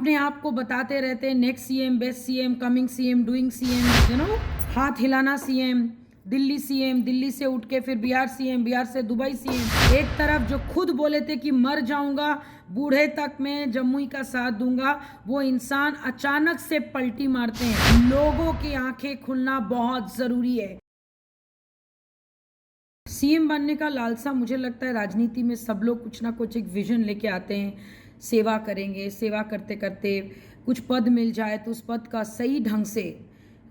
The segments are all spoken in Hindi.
अपने आप को बताते रहते हैं next CM, best CM, coming CM, doing CM, हाथ हिलाना सीएम, दिल्ली सीएम, दिल्ली से उठ के फिर बिहार सीएम, बिहार से दुबई सीएम। एक तरफ जो खुद बोले थे कि मर जाऊंगा, बूढ़े तक मैं जम्मू का साथ दूंगा, वो इंसान अचानक से पलटी मारते हैं। लोगों की आंखें खुलना बहुत जरूरी है। सीएम बनने का लालसा, मुझे लगता है राजनीति में सब लोग कुछ ना कुछ एक विजन लेके आते हैं, सेवा करेंगे, सेवा करते करते कुछ पद मिल जाए तो उस पद का सही ढंग से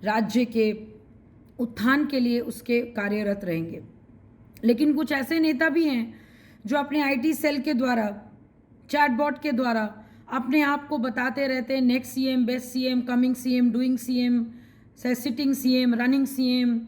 राज्य के उत्थान के लिए उसके कार्यरत रहेंगे। लेकिन कुछ ऐसे नेता भी हैं जो अपने आईटी सेल के द्वारा, चैटबॉट के द्वारा अपने आप को बताते रहते हैं next CM, best CM, coming CM, doing CM, sitting CM, running CM,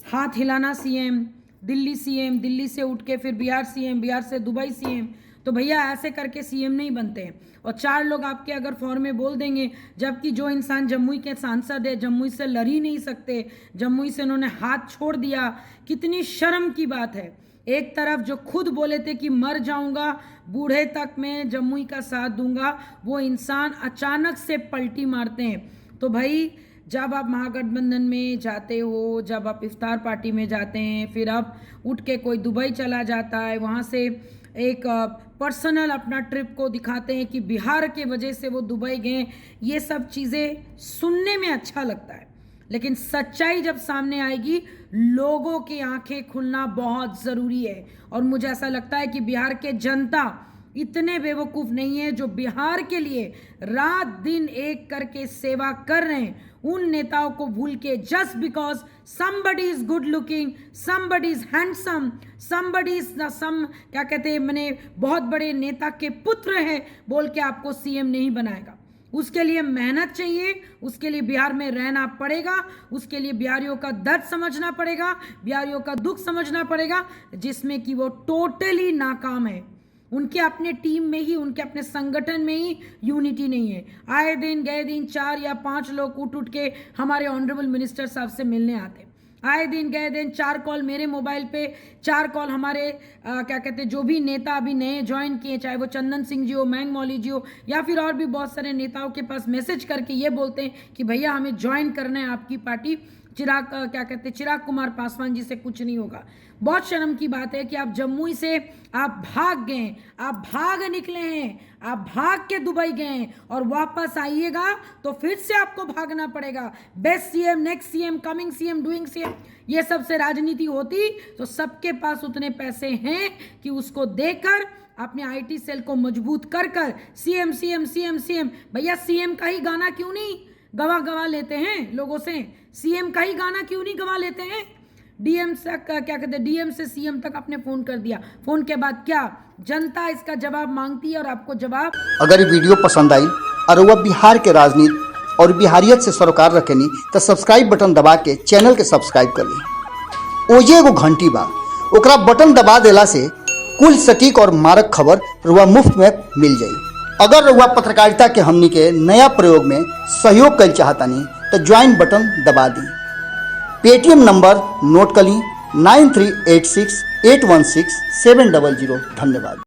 हाथ हिलाना सीएम, दिल्ली सीएम, दिल्ली से उठ के फिर बिहार सीएम, बिहार से दुबई सीएम। तो भैया ऐसे करके सीएम नहीं बनते हैं। और चार लोग आपके अगर फॉर्म में बोल देंगे, जबकि जो इंसान जम्मू के सांसद है, जम्मू से लड़ ही नहीं सकते, जम्मू से उन्होंने हाथ छोड़ दिया, कितनी शर्म की बात है। एक तरफ जो खुद बोले थे कि मर जाऊंगा, बूढ़े तक मैं जम्मू का साथ दूंगा, वो इंसान अचानक से पलटी मारते हैं। तो भाई जब आप महागठबंधन में जाते हो, जब आप इफ्तार पार्टी में जाते हैं, फिर अब उठ के कोई दुबई चला जाता है, वहाँ से एक पर्सनल अपना ट्रिप को दिखाते हैं कि बिहार के वजह से वो दुबई गए, ये सब चीज़ें सुनने में अच्छा लगता है, लेकिन सच्चाई जब सामने आएगी, लोगों की आंखें खुलना बहुत ज़रूरी है। और मुझे ऐसा लगता है कि बिहार के जनता इतने बेवकूफ़ नहीं है जो बिहार के लिए रात दिन एक करके सेवा कर रहे हैं, उन नेताओं को भूल के just because somebody is good looking, somebody is handsome, somebody is क्या कहते हैं, मैंने बहुत बड़े नेता के पुत्र हैं बोल के आपको सीएम नहीं बनाएगा। उसके लिए मेहनत चाहिए, उसके लिए बिहार में रहना पड़ेगा, उसके लिए बिहारियों का दर्द समझना पड़ेगा, बिहारियों का दुख समझना पड़ेगा, जिसमें कि वो टोटली नाकाम है। उनके अपने टीम में ही, उनके अपने संगठन में ही यूनिटी नहीं है। आए दिन गए दिन 4 या 5 लोग उठ के हमारे ऑनरेबल मिनिस्टर साहब से मिलने आते। आए दिन गए दिन 4 कॉल मेरे मोबाइल पे, 4 कॉल हमारे क्या कहते हैं जो भी नेता अभी नए ज्वाइन किए, चाहे वो चंदन सिंह जी हो, मैंग मौली जी हो, या फिर और भी बहुत सारे नेताओं के पास मैसेज करके ये बोलते हैं कि भैया हमें ज्वाइन करना है आपकी पार्टी। चिराग कुमार पासवान जी से कुछ नहीं होगा। बहुत शर्म की बात है कि आप जम्मू से आप भाग गए, आप भाग निकले हैं, आप भाग के दुबई गए और वापस आइएगा तो फिर से आपको भागना पड़ेगा। Best CM, next CM, coming CM, doing CM, ये सबसे राजनीति होती तो सबके पास उतने पैसे हैं कि उसको देकर अपने आईटी सेल को मजबूत कर कर सीएम सीएम सीएम सीएम। भैया सीएम का ही गाना क्यों नहीं गवा लेते हैं लोगों से? सीएम का ही गाना क्यों नहीं गवा लेते हैं? डीएम से क्या कहते हैं, डीएम से सीएम तक आपने फोन कर दिया, फोन के बाद क्या जनता इसका जवाब मांगती है और आपको जवाब। अगर ये वीडियो पसंद आई और वह बिहार के राजनीति और बिहारियत से सरोकार रखेनी तो सब्सक्राइब बटन दबा के चैनल के सब्सक्राइब कर ली। ओजे एगो घंटी बा, ओकरा बटन दबा देला से कुल सटीक और मारक खबर रुआ मुफ्त में मिल जाई। अगर रुआ पत्रकारिता के हमनी के नया प्रयोग में सहयोग कर चाहतानी तो ज्वाइन बटन दबा दी। पेटीएम नंबर नोट कर ली 9386816700। धन्यवाद।